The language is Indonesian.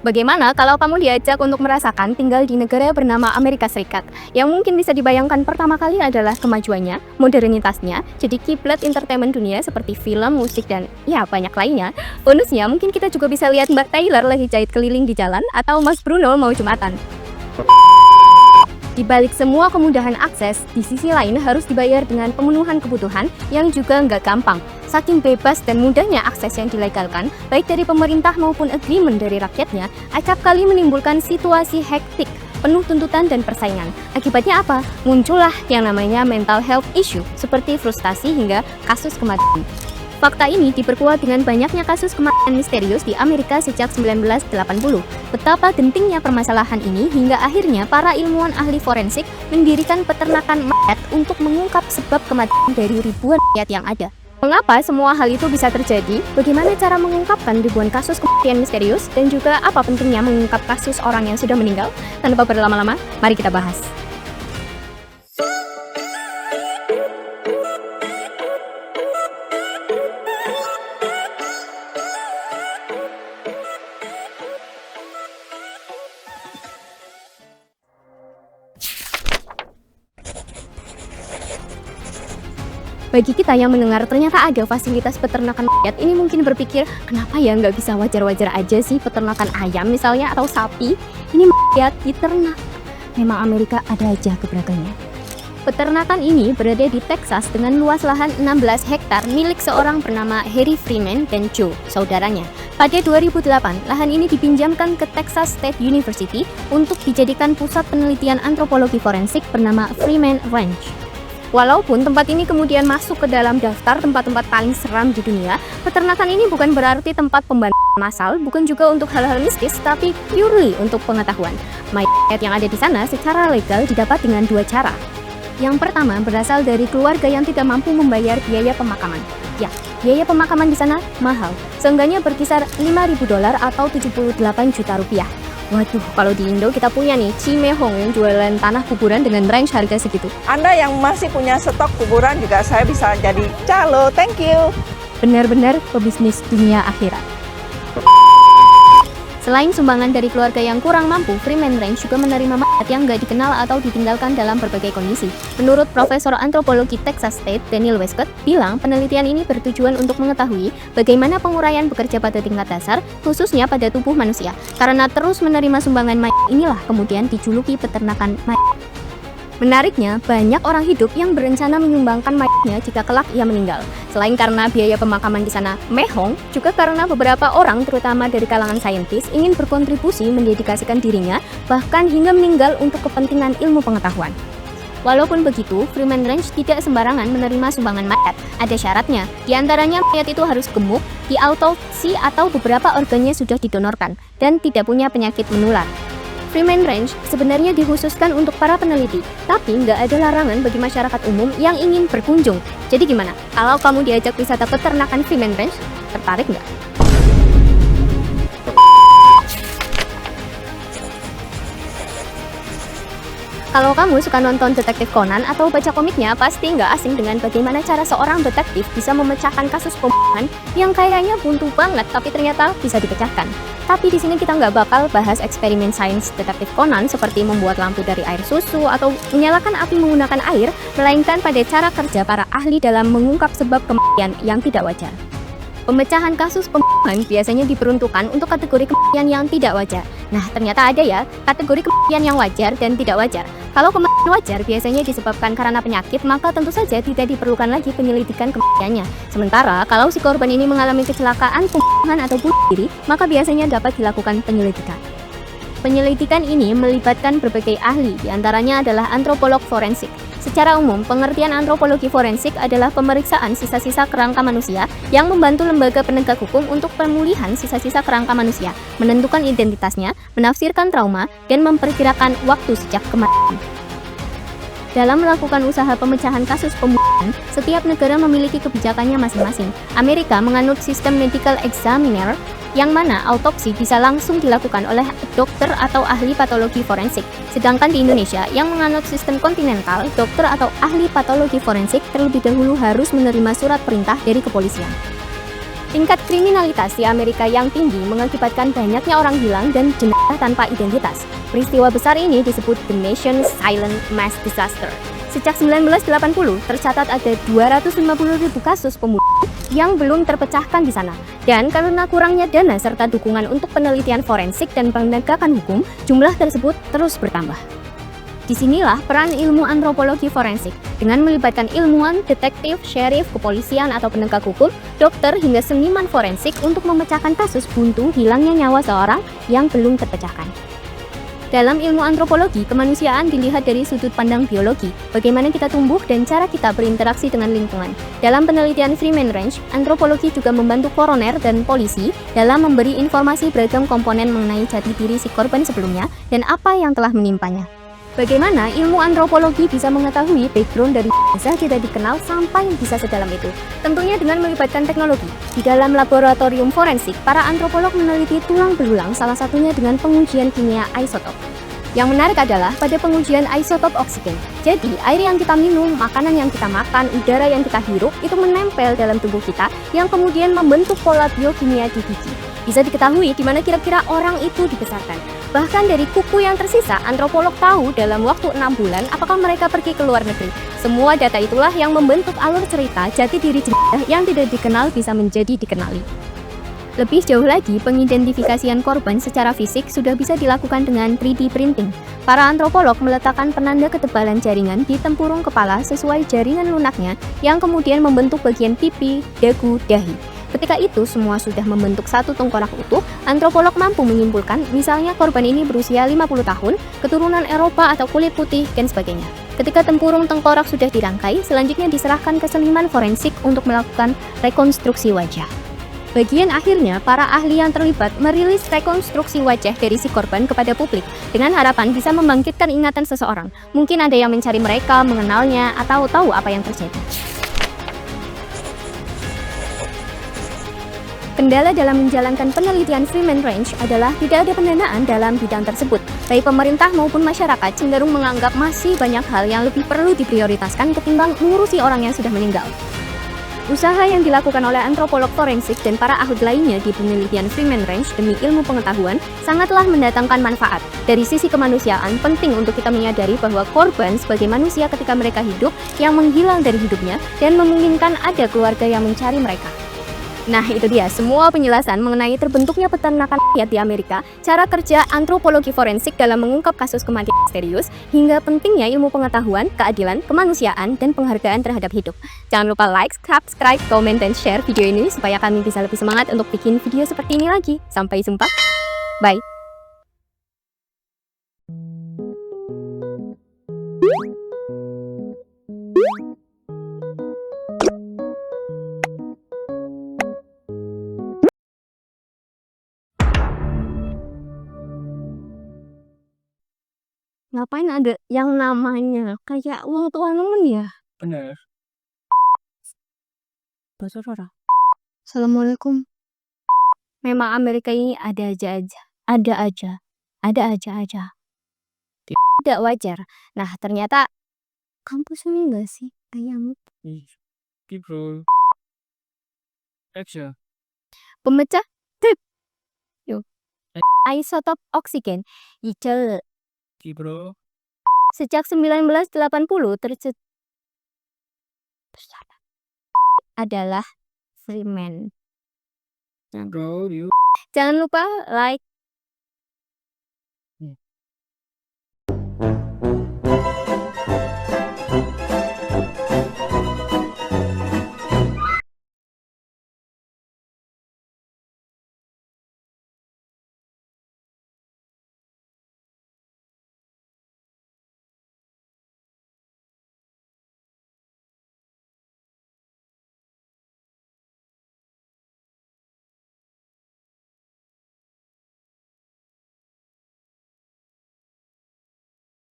Bagaimana kalau kamu diajak untuk merasakan tinggal di negara bernama Amerika Serikat? Yang mungkin bisa dibayangkan pertama kali adalah kemajuannya, modernitasnya, jadi kiblat entertainment dunia seperti film, musik, dan ya banyak lainnya. Bonusnya mungkin kita juga bisa lihat Mbak Taylor lagi jahit keliling di jalan atau Mas Bruno mau Jumatan. Di balik semua kemudahan akses, di sisi lain harus dibayar dengan pemenuhan kebutuhan yang juga nggak gampang. Saking bebas dan mudahnya akses yang dilegalkan, baik dari pemerintah maupun agreement dari rakyatnya, acap kali menimbulkan situasi hektik, penuh tuntutan dan persaingan. Akibatnya apa? Muncullah yang namanya mental health issue, seperti frustasi hingga kasus kematian. Fakta ini diperkuat dengan banyaknya kasus kematian misterius di Amerika sejak 1980. Betapa gentingnya permasalahan ini hingga akhirnya para ilmuwan ahli forensik mendirikan peternakan mayat untuk mengungkap sebab kematian dari ribuan mayat yang ada. Mengapa semua hal itu bisa terjadi? Bagaimana cara mengungkapkan ribuan kasus kematian misterius? Dan juga apa pentingnya mengungkap kasus orang yang sudah meninggal? Tanpa berlama-lama, mari kita bahas. Bagi kita yang mendengar ternyata ada fasilitas peternakan mayat, ini mungkin berpikir, kenapa ya nggak bisa wajar-wajar aja sih peternakan ayam misalnya atau sapi? Ini mayat diternak. Memang Amerika ada aja gebrakannya. Peternakan ini berada di Texas dengan luas lahan 16 hektar milik seorang bernama Harry Freeman dan Joe, saudaranya. Pada 2008, lahan ini dipinjamkan ke Texas State University untuk dijadikan pusat penelitian antropologi forensik bernama Freeman Ranch. Walaupun tempat ini kemudian masuk ke dalam daftar tempat-tempat paling seram di dunia, peternakan ini bukan berarti tempat pembantian massal, bukan juga untuk hal-hal mistis, tapi purely untuk pengetahuan. Mayat yang ada di sana secara legal didapat dengan dua cara. Yang pertama berasal dari keluarga yang tidak mampu membayar biaya pemakaman. Ya, biaya pemakaman di sana mahal, seenggaknya berkisar $5.000 atau 78 juta rupiah. Waduh, kalau di Indo kita punya nih Cimehong yang jualan tanah kuburan dengan range harga segitu. Anda yang masih punya stok kuburan juga saya bisa jadi calo, thank you. Benar-benar pebisnis dunia akhirat. Selain sumbangan dari keluarga yang kurang mampu, Freeman Ranch juga menerima mayat yang nggak dikenal atau ditinggalkan dalam berbagai kondisi. Menurut Profesor Antropologi Texas State, Daniel Westcott, bilang penelitian ini bertujuan untuk mengetahui bagaimana penguraian bekerja pada tingkat dasar, khususnya pada tubuh manusia. Karena terus menerima sumbangan mayat inilah kemudian dijuluki peternakan mayat. Menariknya, banyak orang hidup yang berencana menyumbangkan mayatnya jika kelak ia meninggal. Selain karena biaya pemakaman di sana mehong, juga karena beberapa orang, terutama dari kalangan saintis, ingin berkontribusi mendedikasikan dirinya, bahkan hingga meninggal untuk kepentingan ilmu pengetahuan. Walaupun begitu, Freeman Ranch tidak sembarangan menerima sumbangan mayat. Ada syaratnya, di antaranya mayat itu harus gemuk, diautopsi atau beberapa organnya sudah didonorkan, dan tidak punya penyakit menular. Freeman Ranch sebenarnya dikhususkan untuk para peneliti, tapi nggak ada larangan bagi masyarakat umum yang ingin berkunjung. Jadi gimana? Kalau kamu diajak wisata peternakan Freeman Ranch, tertarik nggak? Kalau kamu suka nonton Detektif Conan atau baca komiknya, pasti nggak asing dengan bagaimana cara seorang detektif bisa memecahkan kasus pembunuhan yang kayaknya buntu banget, tapi ternyata bisa dipecahkan. Tapi di sini kita nggak bakal bahas eksperimen sains Detektif Conan seperti membuat lampu dari air susu atau menyalakan api menggunakan air, melainkan pada cara kerja para ahli dalam mengungkap sebab kematian yang tidak wajar. Pemecahan kasus pembunuhan biasanya diperuntukkan untuk kategori kematian yang tidak wajar. Nah, ternyata ada ya, kategori kematian yang wajar dan tidak wajar. Kalau kematian wajar biasanya disebabkan karena penyakit, maka tentu saja tidak diperlukan lagi penyelidikan kematiannya. Sementara, kalau si korban ini mengalami kecelakaan, pembunuhan atau bunuh diri, maka biasanya dapat dilakukan penyelidikan. Penyelidikan ini melibatkan berbagai ahli, diantaranya adalah antropolog forensik. Secara umum, pengertian antropologi forensik adalah pemeriksaan sisa-sisa kerangka manusia yang membantu lembaga penegak hukum untuk pemulihan sisa-sisa kerangka manusia, menentukan identitasnya, menafsirkan trauma, dan memperkirakan waktu sejak kematian. Dalam melakukan usaha pemecahan kasus pembunuhan, setiap negara memiliki kebijakannya masing-masing. Amerika menganut sistem medical examiner, yang mana autopsi bisa langsung dilakukan oleh dokter atau ahli patologi forensik. Sedangkan di Indonesia, yang menganut sistem kontinental, dokter atau ahli patologi forensik terlebih dahulu harus menerima surat perintah dari kepolisian. Tingkat kriminalitas di Amerika yang tinggi mengakibatkan banyaknya orang hilang dan jenazah tanpa identitas. Peristiwa besar ini disebut The Nation's Silent Mass Disaster. Sejak 1980, tercatat ada 250.000 kasus pembunuhan yang belum terpecahkan di sana. Dan karena kurangnya dana serta dukungan untuk penelitian forensik dan penegakan hukum, jumlah tersebut terus bertambah. Disinilah peran ilmu antropologi forensik, dengan melibatkan ilmuwan, detektif, syarif, kepolisian atau penegak hukum, dokter hingga seniman forensik untuk memecahkan kasus buntu hilangnya nyawa seorang yang belum terpecahkan. Dalam ilmu antropologi, kemanusiaan dilihat dari sudut pandang biologi, bagaimana kita tumbuh dan cara kita berinteraksi dengan lingkungan. Dalam penelitian Freeman Range, antropologi juga membantu koroner dan polisi dalam memberi informasi beragam komponen mengenai jati diri si korban sebelumnya dan apa yang telah menimpanya. Bagaimana ilmu antropologi bisa mengetahui background dari jenazah tidak dikenal sampai bisa sedalam itu? Tentunya dengan melibatkan teknologi. Di dalam laboratorium forensik, para antropolog meneliti tulang belulang, salah satunya dengan pengujian kimia isotop. Yang menarik adalah pada pengujian isotop oksigen. Jadi, air yang kita minum, makanan yang kita makan, udara yang kita hirup, itu menempel dalam tubuh kita yang kemudian membentuk pola biokimia di gigi. Bisa diketahui di mana kira-kira orang itu dibesarkan. Bahkan dari kuku yang tersisa, antropolog tahu dalam waktu 6 bulan apakah mereka pergi ke luar negeri. Semua data itulah yang membentuk alur cerita jati diri jenazah yang tidak dikenal bisa menjadi dikenali. Lebih jauh lagi, pengidentifikasian korban secara fisik sudah bisa dilakukan dengan 3D printing. Para antropolog meletakkan penanda ketebalan jaringan di tempurung kepala sesuai jaringan lunaknya yang kemudian membentuk bagian pipi, dagu, dahi. Ketika itu semua sudah membentuk satu tengkorak utuh, antropolog mampu menyimpulkan misalnya korban ini berusia 50 tahun, keturunan Eropa atau kulit putih, dan sebagainya. Ketika tempurung tengkorak sudah dirangkai, selanjutnya diserahkan ke seniman forensik untuk melakukan rekonstruksi wajah. Bagian akhirnya, para ahli yang terlibat merilis rekonstruksi wajah dari si korban kepada publik dengan harapan bisa membangkitkan ingatan seseorang. Mungkin ada yang mencari mereka, mengenalnya, atau tahu apa yang terjadi. Kendala dalam menjalankan penelitian Freeman Range adalah tidak ada pendanaan dalam bidang tersebut. Baik pemerintah maupun masyarakat cenderung menganggap masih banyak hal yang lebih perlu diprioritaskan ketimbang mengurusi orang yang sudah meninggal. Usaha yang dilakukan oleh antropolog forensik dan para ahli lainnya di penelitian Freeman Range demi ilmu pengetahuan sangatlah mendatangkan manfaat. Dari sisi kemanusiaan, penting untuk kita menyadari bahwa korban sebagai manusia ketika mereka hidup yang menghilang dari hidupnya dan memungkinkan ada keluarga yang mencari mereka. Nah, itu dia semua penjelasan mengenai terbentuknya peternakan rakyat di Amerika, cara kerja antropologi forensik dalam mengungkap kasus kematian misterius, hingga pentingnya ilmu pengetahuan, keadilan, kemanusiaan, dan penghargaan terhadap hidup. Jangan lupa like, subscribe, komen, dan share video ini supaya kami bisa lebih semangat untuk bikin video seperti ini lagi. Sampai jumpa. Bye. Ngapain ada yang namanya kayak uang tua nemen ya? Bener. Bahasa Arab. Assalamualaikum. Memang Amerika ini ada aja. Tidak wajar. Nah, ternyata kampus ini enggak sih ayam Ih, bro. Action. pemecah tip. Yuk. Isotop oksigen. Ijel. Bro. Sejak 1980 adalah Freeman. Bro, you. Jangan lupa like,